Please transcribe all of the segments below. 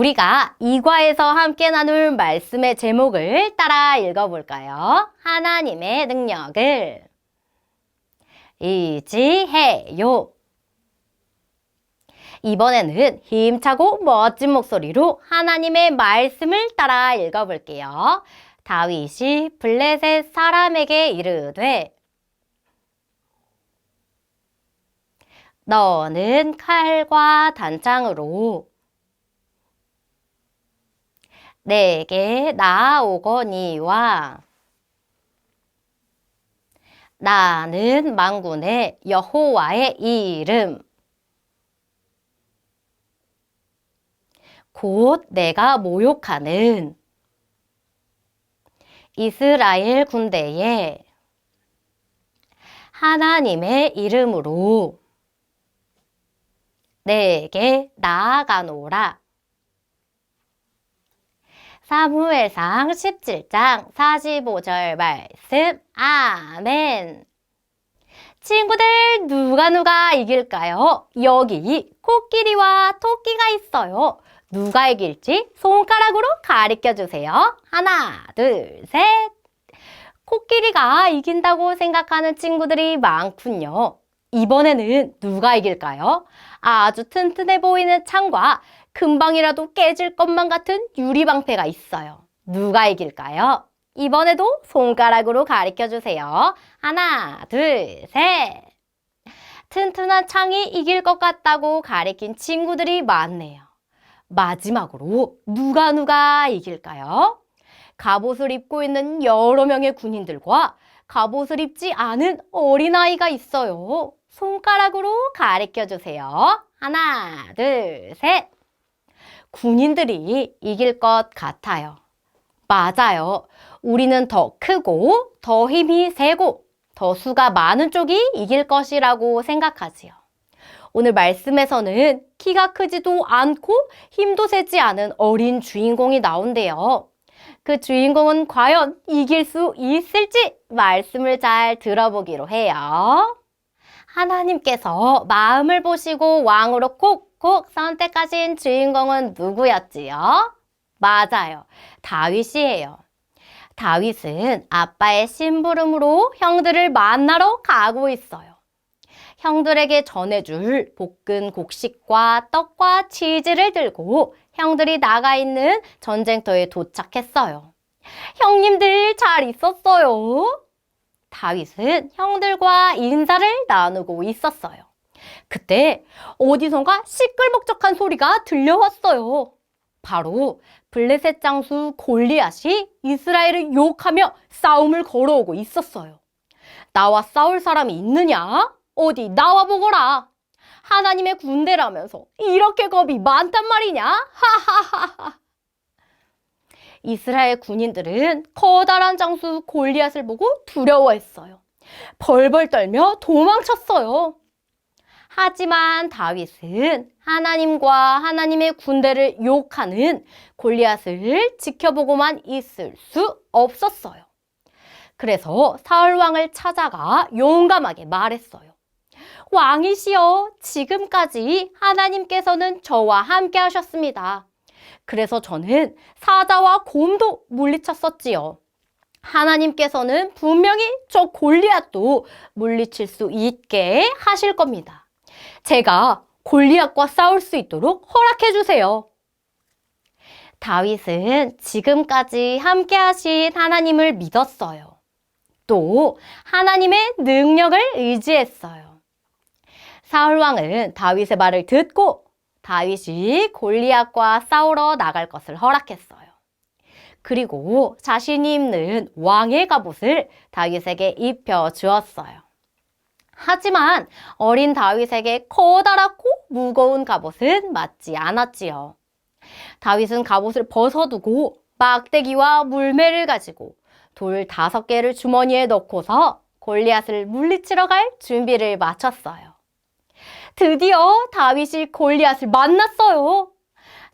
우리가 이과에서 함께 나눌 말씀의 제목을 따라 읽어볼까요? 하나님의 능력을 의지해요. 이번에는 힘차고 멋진 목소리로 하나님의 말씀을 따라 읽어볼게요. 다윗이 블레셋 사람에게 이르되 너는 칼과 단창으로 내게 나아오거니와 나는 만군의 여호와의 이름 곧 내가 모욕하는 이스라엘 군대의 하나님의 이름으로 내게 나아가노라. 사무엘상 17장 45절 말씀. 아멘. 친구들, 누가 이길까요? 여기 코끼리와 토끼가 있어요. 누가 이길지 손가락으로 가리켜 주세요. 하나, 둘, 셋. 코끼리가 이긴다고 생각하는 친구들이 많군요. 이번에는 누가 이길까요? 아주 튼튼해 보이는 창과 금방이라도 깨질 것만 같은 유리방패가 있어요. 누가 이길까요? 이번에도 손가락으로 가리켜 주세요. 하나, 둘, 셋. 튼튼한 창이 이길 것 같다고 가리킨 친구들이 많네요. 마지막으로 누가 이길까요? 갑옷을 입고 있는 여러 명의 군인들과 갑옷을 입지 않은 어린아이가 있어요. 손가락으로 가리켜 주세요. 하나, 둘, 셋. 군인들이 이길 것 같아요. 맞아요. 우리는 더 크고 더 힘이 세고 더 수가 많은 쪽이 이길 것이라고 생각하지요. 오늘 말씀에서는 키가 크지도 않고 힘도 세지 않은 어린 주인공이 나온대요. 그 주인공은 과연 이길 수 있을지 말씀을 잘 들어보기로 해요. 하나님께서 마음을 보시고 왕으로 콕콕 선택하신 주인공은 누구였지요? 맞아요. 다윗이에요. 다윗은 아빠의 심부름으로 형들을 만나러 가고 있어요. 형들에게 전해줄 볶은 곡식과 떡과 치즈를 들고 형들이 나가 있는 전쟁터에 도착했어요. 형님들 잘 있었어요? 다윗은 형들과 인사를 나누고 있었어요. 그때 어디선가 시끌벅적한 소리가 들려왔어요. 바로 블레셋 장수 골리앗이 이스라엘을 욕하며 싸움을 걸어오고 있었어요. 나와 싸울 사람이 있느냐? 어디 나와보거라. 하나님의 군대라면서 이렇게 겁이 많단 말이냐? 하하하하. 이스라엘 군인들은 커다란 장수 골리앗을 보고 두려워했어요. 벌벌 떨며 도망쳤어요. 하지만 다윗은 하나님과 하나님의 군대를 욕하는 골리앗을 지켜보고만 있을 수 없었어요. 그래서 사울 왕을 찾아가 용감하게 말했어요. 왕이시여, 지금까지 하나님께서는 저와 함께 하셨습니다. 그래서 저는 사자와 곰도 물리쳤었지요. 하나님께서는 분명히 저 골리앗도 물리칠 수 있게 하실 겁니다. 제가 골리앗과 싸울 수 있도록 허락해 주세요. 다윗은 지금까지 함께 하신 하나님을 믿었어요. 또 하나님의 능력을 의지했어요. 사울 왕은 다윗의 말을 듣고 다윗이 골리앗과 싸우러 나갈 것을 허락했어요. 그리고 자신이 입는 왕의 갑옷을 다윗에게 입혀 주었어요. 하지만 어린 다윗에게 커다랗고 무거운 갑옷은 맞지 않았지요. 다윗은 갑옷을 벗어두고 막대기와 물매를 가지고 돌 5개를 주머니에 넣고서 골리앗을 물리치러 갈 준비를 마쳤어요. 드디어 다윗이 골리앗을 만났어요.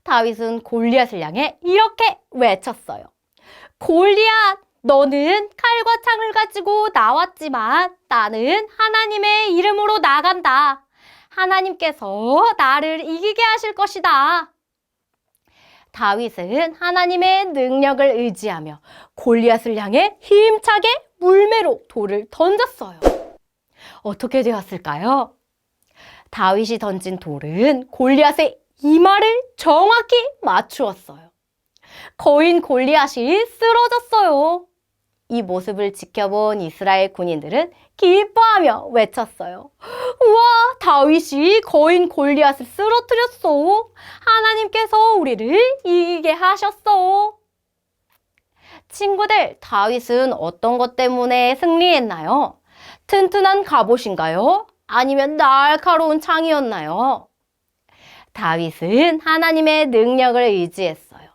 다윗은 골리앗을 향해 이렇게 외쳤어요. 골리앗, 너는 칼과 창을 가지고 나왔지만 나는 하나님의 이름으로 나간다. 하나님께서 나를 이기게 하실 것이다. 다윗은 하나님의 능력을 의지하며 골리앗을 향해 힘차게 물매로 돌을 던졌어요. 어떻게 되었을까요? 다윗이 던진 돌은 골리앗의 이마를 정확히 맞추었어요. 거인 골리앗이 쓰러졌어요. 이 모습을 지켜본 이스라엘 군인들은 기뻐하며 외쳤어요. 우와, 다윗이 거인 골리앗을 쓰러뜨렸어. 하나님께서 우리를 이기게 하셨어. 친구들, 다윗은 어떤 것 때문에 승리했나요? 튼튼한 갑옷인가요? 아니면 날카로운 창이었나요? 다윗은 하나님의 능력을 의지했어요.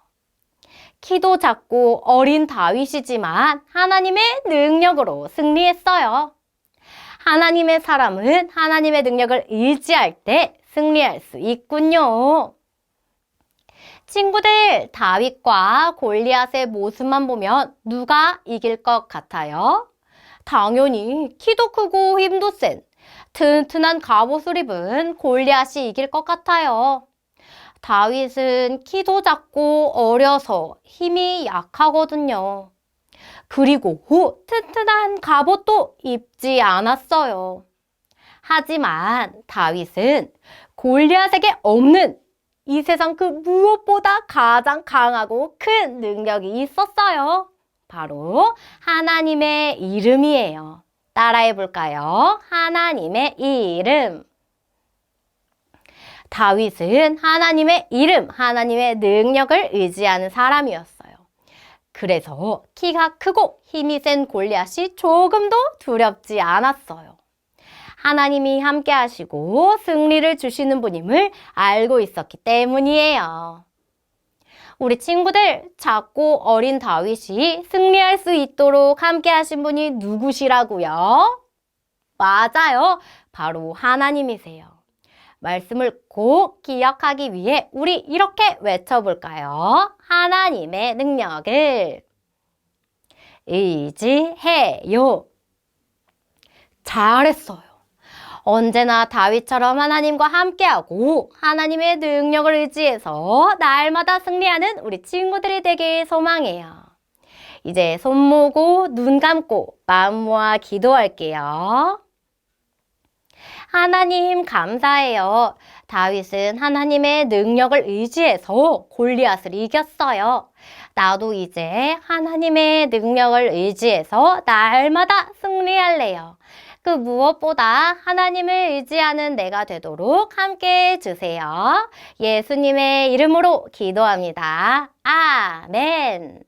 키도 작고 어린 다윗이지만 하나님의 능력으로 승리했어요. 하나님의 사람은 하나님의 능력을 의지할 때 승리할 수 있군요. 친구들, 다윗과 골리앗의 모습만 보면 누가 이길 것 같아요? 당연히 키도 크고 힘도 센 튼튼한 갑옷을 입은 골리앗이 이길 것 같아요. 다윗은 키도 작고 어려서 힘이 약하거든요. 그리고 튼튼한 갑옷도 입지 않았어요. 하지만 다윗은 골리앗에게 없는 이 세상 그 무엇보다 가장 강하고 큰 능력이 있었어요. 바로 하나님의 이름이에요. 따라해 볼까요? 하나님의 이름. 다윗은 하나님의 이름, 하나님의 능력을 의지하는 사람이었어요. 그래서 키가 크고 힘이 센 골리앗이 조금도 두렵지 않았어요. 하나님이 함께 하시고 승리를 주시는 분임을 알고 있었기 때문이에요. 우리 친구들, 작고 어린 다윗이 승리할 수 있도록 함께 하신 분이 누구시라고요? 맞아요. 바로 하나님이세요. 말씀을 꼭 기억하기 위해 우리 이렇게 외쳐볼까요? 하나님의 능력을 의지해요. 잘했어요. 언제나 다윗처럼 하나님과 함께하고 하나님의 능력을 의지해서 날마다 승리하는 우리 친구들이 되길 소망해요. 이제 손 모으고 눈 감고 마음 모아 기도할게요. 하나님 감사해요. 다윗은 하나님의 능력을 의지해서 골리앗을 이겼어요. 나도 이제 하나님의 능력을 의지해서 날마다 승리할래요. 그 무엇보다 하나님을 의지하는 내가 되도록 함께 해주세요. 예수님의 이름으로 기도합니다. 아멘.